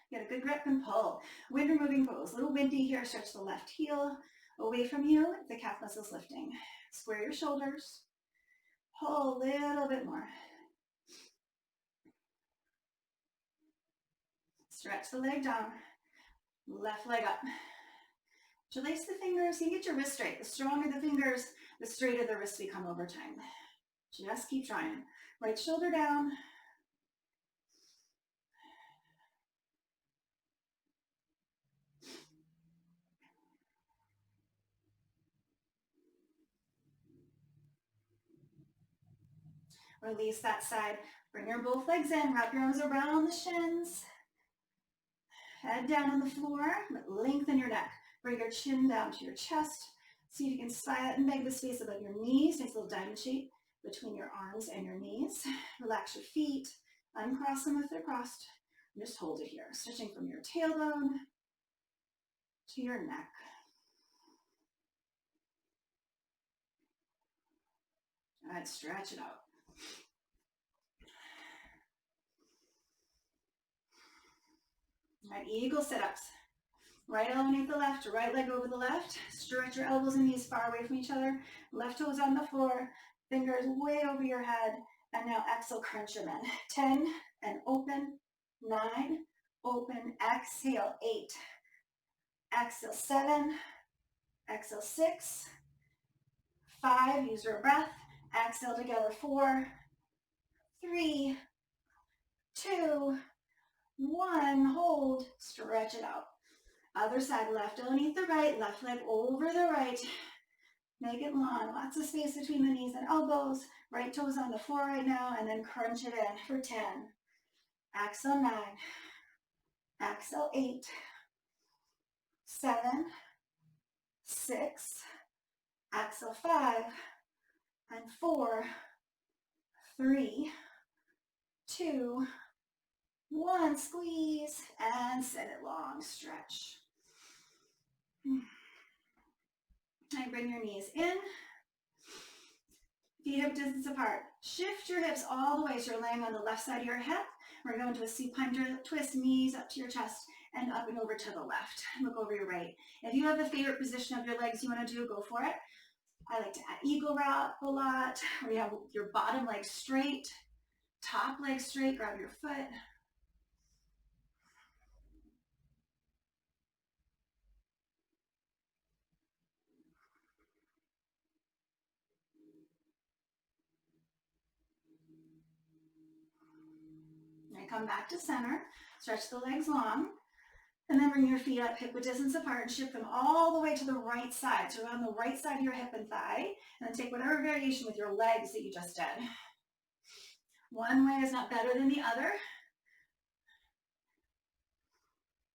Get a good grip and pull. Wind removing pose. A little windy here. Stretch the left heel, Away from you, the calf muscles lifting. Square your shoulders. Pull a little bit more. Stretch the leg down. Left leg up. Interlace the fingers. You get your wrist straight. The stronger the fingers, the straighter the wrists become over time. Just keep trying. Right shoulder down. Release that side. Bring your both legs in. Wrap your arms around the shins. Head down on the floor. Lengthen your neck. Bring your chin down to your chest. See if you can slide and beg the space above your knees. Nice little diamond shape between your arms and your knees. Relax your feet. Uncross them if they're crossed. And just hold it here. Stretching from your tailbone to your neck. All right, stretch it out. All right, eagle sit-ups. Right elbow underneath the left, right leg over the left. Stretch your elbows and knees far away from each other. Left toes on the floor, fingers way over your head. And now exhale, crunch them in. 10, and open. 9, open, exhale, 8. Exhale, 7. Exhale, 6. 5, use your breath. Exhale together, 4, 3, 2, 1. Hold, stretch it out. Other side, left underneath the right, left leg over the right. Make it long, lots of space between the knees and elbows. Right toes on the floor right now, and then crunch it in for 10. Exhale, 9. Exhale, 8. 7. 6. Exhale, 5. And 4. 3. 2. 1. Squeeze and send it long. Stretch. And bring your knees in. Feet hip distance apart. Shift your hips all the way so you're laying on the left side of your hip. We're going to a supine twist, knees up to your chest and up and over to the left. Look over your right. If you have a favorite position of your legs you want to do, go for it. I like to add eagle wrap a lot, where you have your bottom leg straight, top leg straight, grab your foot. And come back to center, stretch the legs long, and then bring your feet up hip width distance apart and shift them all the way to the right side. So on the right side of your hip and thigh, and then take whatever variation with your legs that you just did. One way is not better than the other.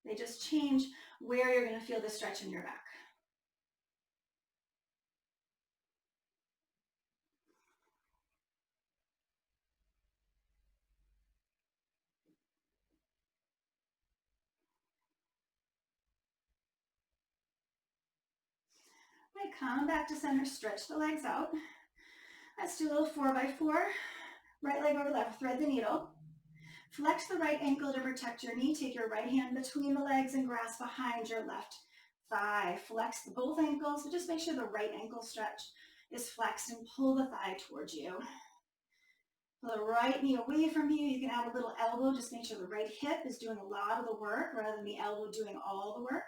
They just change where you're going to feel the stretch in your back. Okay, come back to center, stretch the legs out. Let's do a little 4x4. Right leg over left, thread the needle. Flex the right ankle to protect your knee. Take your right hand between the legs and grasp behind your left thigh. Flex both ankles, but just make sure the right ankle stretch is flexed and pull the thigh towards you. Pull the right knee away from you. You can add a little elbow. Just make sure the right hip is doing a lot of the work rather than the elbow doing all the work.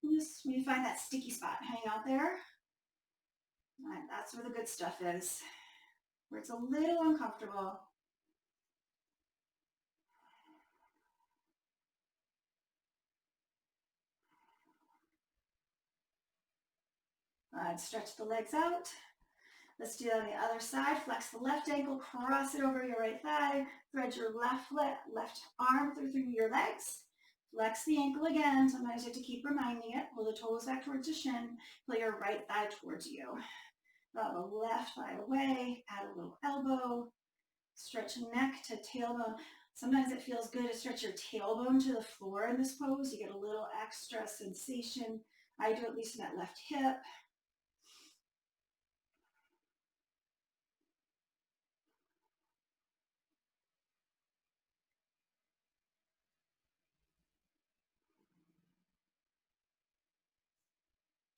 And just when you find that sticky spot, hang out there. And that's where the good stuff is, where it's a little uncomfortable. Stretch the legs out. Let's do that on the other side. Flex the left ankle, cross it over your right thigh. Thread your left arm through your legs. Flex the ankle again. Sometimes you have to keep reminding it. Pull the toes back towards the shin. Pull your right thigh towards you. Draw the left thigh away. Add a little elbow. Stretch neck to tailbone. Sometimes it feels good to stretch your tailbone to the floor in this pose. You get a little extra sensation. I do at least in that left hip.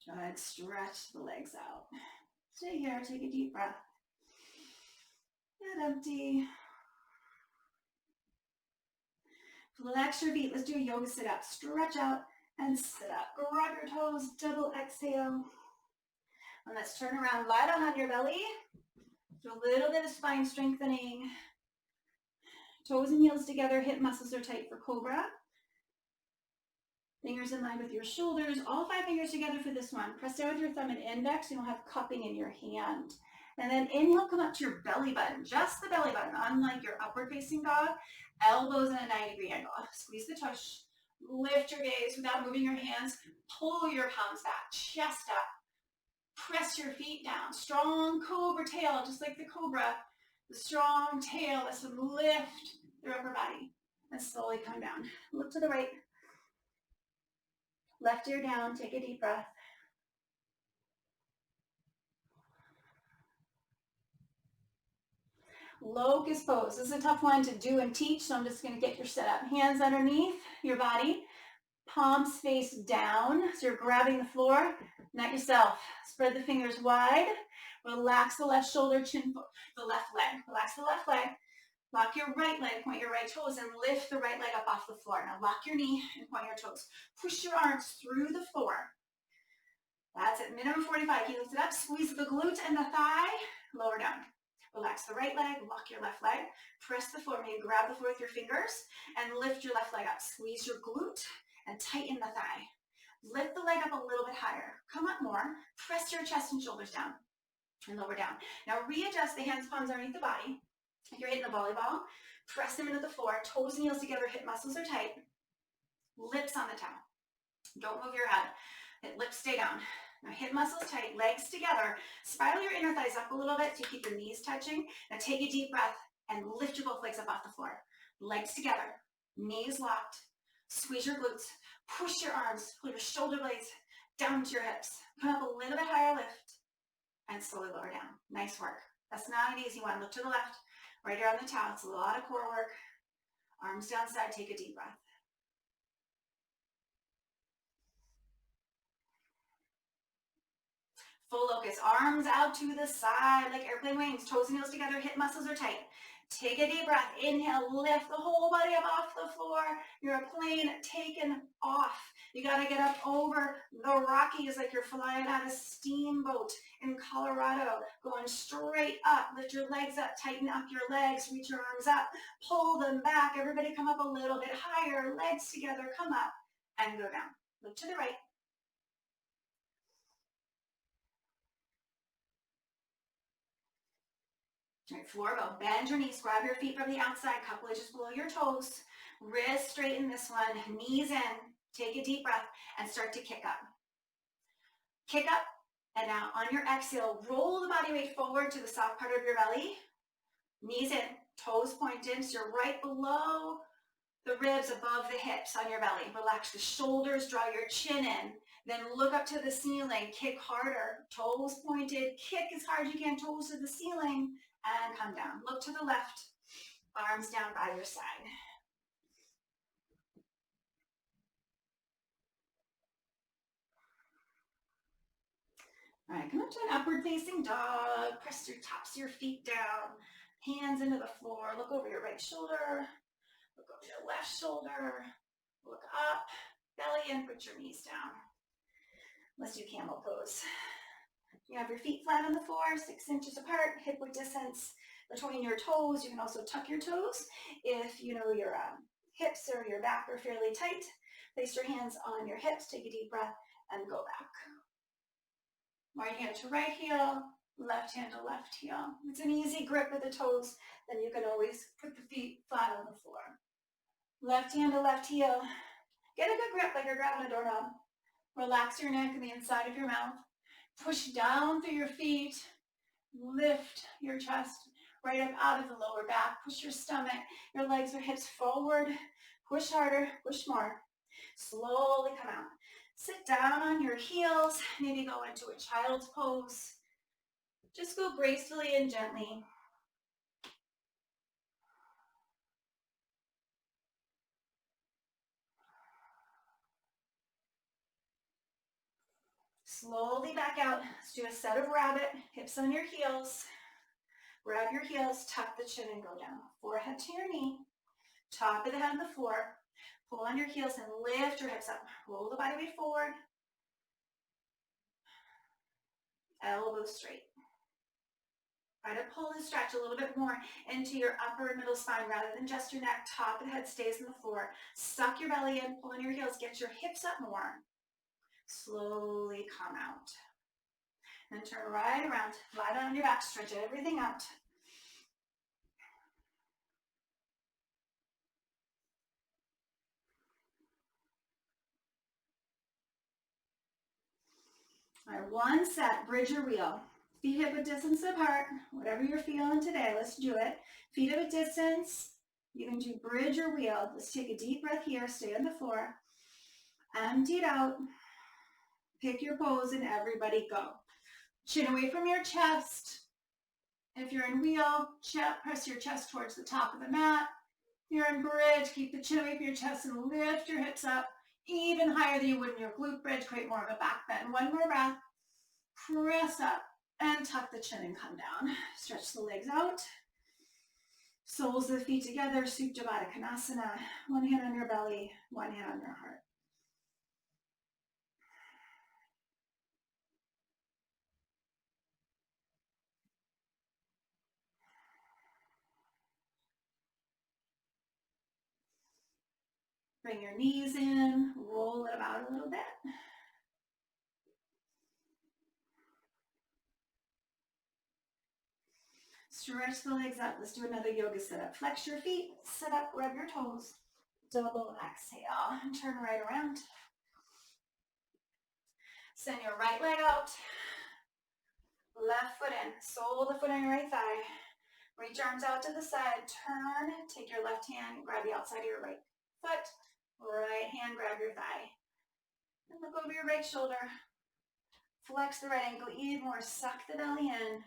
Good, stretch the legs out. Stay here, take a deep breath. And empty. Flex your feet. Let's do a yoga sit up. Stretch out and sit up. Grab your toes, double exhale. And let's turn around, lie down on your belly. Do a little bit of spine strengthening. Toes and heels together, hip muscles are tight for cobra. Fingers in line with your shoulders, all 5 fingers together for this one. Press down with your thumb and index, you'll have cupping in your hand. And then inhale, come up to your belly button, just the belly button, unlike your upward facing dog. Elbows in a 90-degree angle. Squeeze the tush, lift your gaze without moving your hands. Pull your palms back, chest up. Press your feet down. Strong cobra tail, just like the cobra. The strong tail, let's lift your upper body and slowly come down. Look to the right. Left ear down, take a deep breath. Locust pose. This is a tough one to do and teach, so I'm just going to get your set up. Hands underneath your body, palms face down, so you're grabbing the floor, not yourself. Spread the fingers wide. Relax the left shoulder, chin, the left leg. Relax the left leg. Lock your right leg, point your right toes, and lift the right leg up off the floor. Now lock your knee and point your toes. Push your arms through the floor. That's it, minimum 45. You lift it up, squeeze the glute and the thigh, lower down. Relax the right leg, lock your left leg, press the floor, maybe grab the floor with your fingers, and lift your left leg up. Squeeze your glute and tighten the thigh. Lift the leg up a little bit higher. Come up more, press your chest and shoulders down, and lower down. Now readjust the hands, palms underneath the body. If you're hitting a volleyball, press them into the floor, toes and heels together, hip muscles are tight, lips on the towel. Don't move your head. Lips stay down. Now hip muscles tight, legs together. Spiral your inner thighs up a little bit to keep your knees touching. Now take a deep breath and lift your both legs up off the floor. Legs together, knees locked. Squeeze your glutes. Push your arms, pull your shoulder blades down to your hips. Come up a little bit higher, lift, and slowly lower down. Nice work. That's not an easy one. Look to the left. Right here on the towel. It's a lot of core work. Arms down side. Take a deep breath. Full locust, arms out to the side like airplane wings, toes and heels together, hip muscles are tight. Take a deep breath, inhale, lift the whole body up off the floor. You're a plane taken off. You gotta get up over the Rockies like you're flying on a steamboat in Colorado, going straight up. Lift your legs up, tighten up your legs, reach your arms up, pull them back. Everybody come up a little bit higher, legs together, come up and go down. Look to the right. All right, floor go. Bend your knees, grab your feet from the outside, couple inches below your toes. Wrist straighten this one, knees in. Take a deep breath and start to kick up. Kick up, and now on your exhale, roll the body weight forward to the soft part of your belly. Knees in, toes pointed, so you're right below the ribs, above the hips on your belly. Relax the shoulders, draw your chin in. Then look up to the ceiling, kick harder, toes pointed, kick as hard as you can, toes to the ceiling, and come down. Look to the left, arms down by your side. All right, come up to an upward facing dog. Press your tops of your feet down, hands into the floor. Look over your right shoulder, look over your left shoulder, look up, belly in, put your knees down. Let's do camel pose. You have your feet flat on the floor, 6 inches apart, hip width distance between your toes. You can also tuck your toes if you know your hips or your back are fairly tight. Place your hands on your hips, take a deep breath, and go back. Right hand to right heel, left hand to left heel. It's an easy grip with the toes, then you can always put the feet flat on the floor. Left hand to left heel. Get a good grip like you're grabbing a doorknob. Relax your neck and the inside of your mouth. Push down through your feet. Lift your chest right up out of the lower back. Push your stomach, your legs or hips forward. Push harder, push more. Slowly come out. Sit down on your heels. Maybe go into a child's pose. Just go gracefully and gently. Slowly back out. Let's do a set of rabbit, hips on your heels. Grab your heels, tuck the chin and go down. Forehead to your knee, top of the head on the floor. Pull on your heels and lift your hips up. Roll the body weight forward. Elbows straight. Try to pull and stretch a little bit more into your upper and middle spine rather than just your neck. Top of the head stays on the floor. Suck your belly in, pull on your heels, get your hips up more. Slowly come out. And turn right around. Lie down on your back, stretch everything out. All right, one set, bridge or wheel. Feet hip width distance apart, whatever you're feeling today, let's do it. Feet hip width distance, you can do bridge or wheel. Let's take a deep breath here, stay on the floor. Empty it out. Pick your pose and everybody go. Chin away from your chest. If you're in wheel, press your chest towards the top of the mat. If you're in bridge, keep the chin away from your chest and lift your hips up even higher than you would in your glute bridge. Create more of a back bend. One more breath. Press up and tuck the chin and come down. Stretch the legs out. Soles of the feet together, Supta Baddha Konasana. One hand on your belly, one hand on your heart. Bring your knees in, roll it about a little bit. Stretch the legs up. Let's do another yoga sit-up. Flex your feet, sit up, rub your toes. Double exhale and turn right around. Send your right leg out. Left foot in. Sole of the foot on your right thigh. Reach arms out to the side. Turn. Take your left hand. Grab the outside of your right foot. Right hand, grab your thigh. And look over your right shoulder. Flex the right ankle even more. Suck the belly in.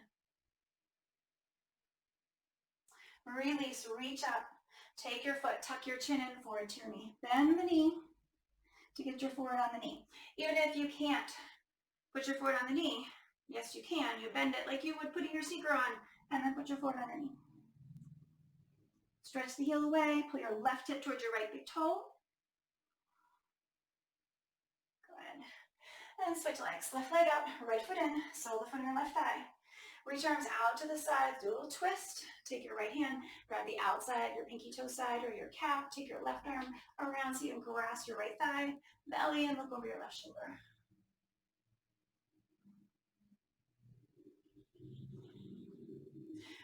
Release. Reach up. Take your foot. Tuck your chin in forward to your knee. Bend the knee to get your forehead on the knee. Even if you can't put your forehead on the knee, yes you can. You bend it like you would putting your sneaker on and then put your forehead underneath. Stretch the heel away. Pull your left hip towards your right big toe. Good. And switch legs. Left leg up, right foot in, sole the foot on your left thigh. Reach arms out to the side, do a little twist. Take your right hand, grab the outside, your pinky toe side or your calf. Take your left arm around so you can grasp your right thigh, belly, and look over your left shoulder.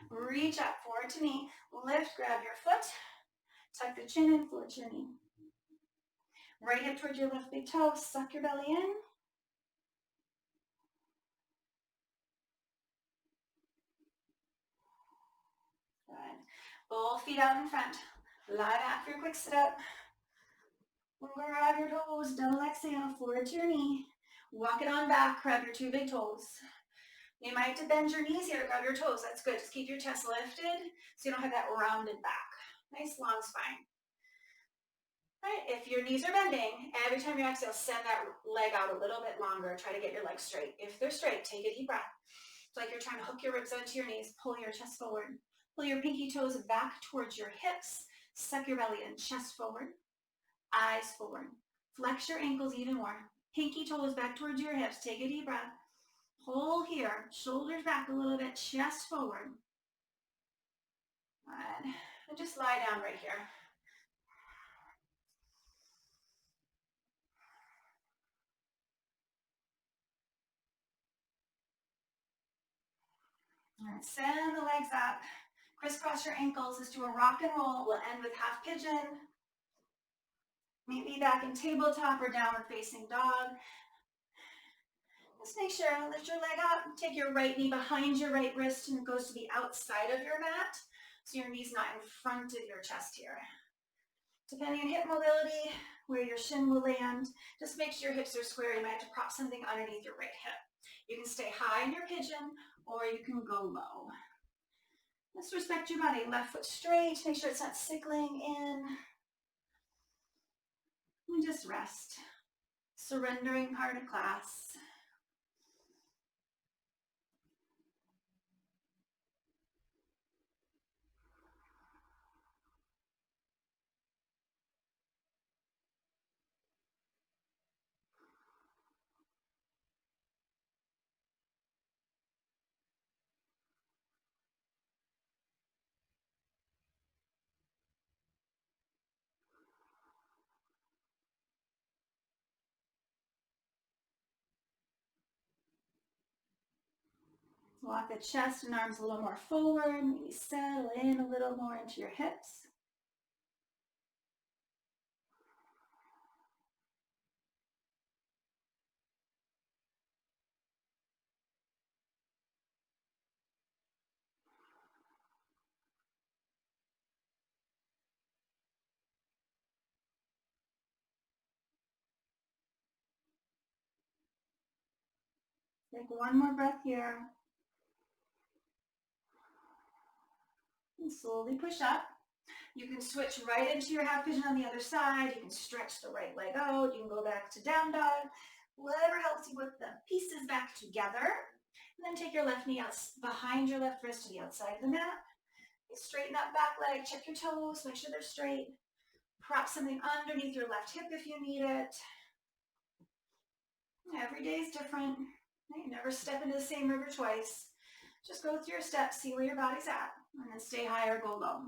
Reach up, forward to knee. Lift, grab your foot. Tuck the chin in, forward to your knee. Right hip towards your left big toe. Suck your belly in. Good. Both feet out in front. Lie back for your quick sit up. Grab your toes. Double exhale, forward to your knee. Walk it on back. Grab your two big toes. You might have to bend your knees here to grab your toes. That's good. Just keep your chest lifted so you don't have that rounded back. Nice long spine. All right, if your knees are bending, every time you exhale, send that leg out a little bit longer. Try to get your legs straight. If they're straight, take a deep breath. It's like you're trying to hook your ribs onto your knees. Pull your chest forward. Pull your pinky toes back towards your hips. Suck your belly in. Chest forward. Eyes forward. Flex your ankles even more. Pinky toes back towards your hips. Take a deep breath. Pull here. Shoulders back a little bit. Chest forward. Good. And just lie down right here. All right, send the legs up. Crisscross your ankles. Let's do a rock and roll. We'll end with half pigeon. Maybe back in tabletop or downward facing dog. Just make sure, lift your leg up. Take your right knee behind your right wrist and it goes to the outside of your mat. So your knee's not in front of your chest here. Depending on hip mobility, where your shin will land, just make sure your hips are square. You might have to prop something underneath your right hip. You can stay high in your pigeon or you can go low. Let's respect your body. Left foot straight. Make sure it's not sickling in. And just rest. Surrendering part of class. Walk the chest and arms a little more forward. Maybe settle in a little more into your hips. Take one more breath here. And slowly push up. You can switch right into your half pigeon on the other side. You can stretch the right leg out. You can go back to down dog. Whatever helps you put the pieces back together. And then take your left knee out behind your left wrist to the outside of the mat. Straighten that back leg. Check your toes. Make sure they're straight. Prop something underneath your left hip if you need it. Every day is different. You never step into the same river twice. Just go through your steps, see where your body's at, and then stay high or go low.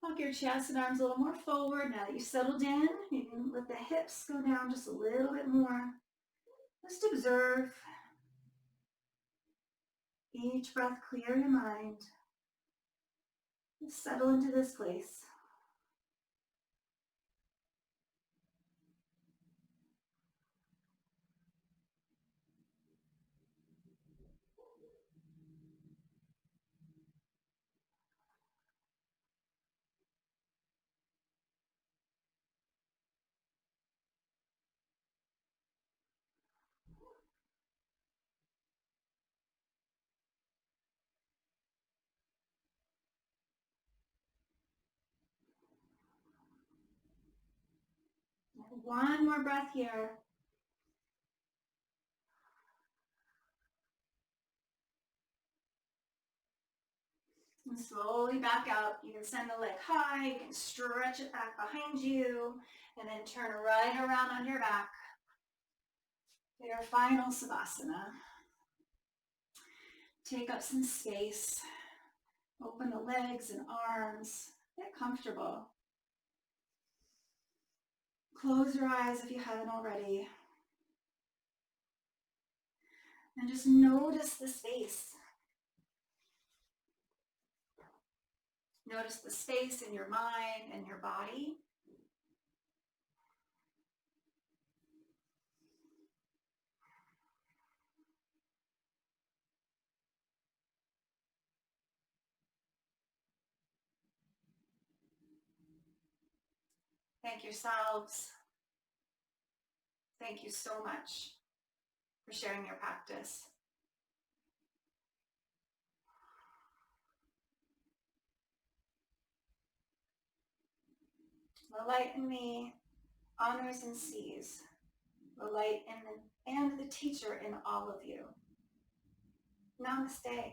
Walk your chest and arms a little more forward. Now that you've settled in, you can let the hips go down just a little bit more. Just observe. Each breath, clear your mind. Just settle into this place. One more breath here. And slowly back up. You can send the leg high. You can stretch it back behind you. And then turn right around on your back. Your final Savasana. Take up some space. Open the legs and arms. Get comfortable. Close your eyes if you haven't already. And just notice the space. Notice the space in your mind and your body. Thank yourselves. Thank you so much for sharing your practice. The light in me honors and sees the light and the teacher in all of you. Namaste.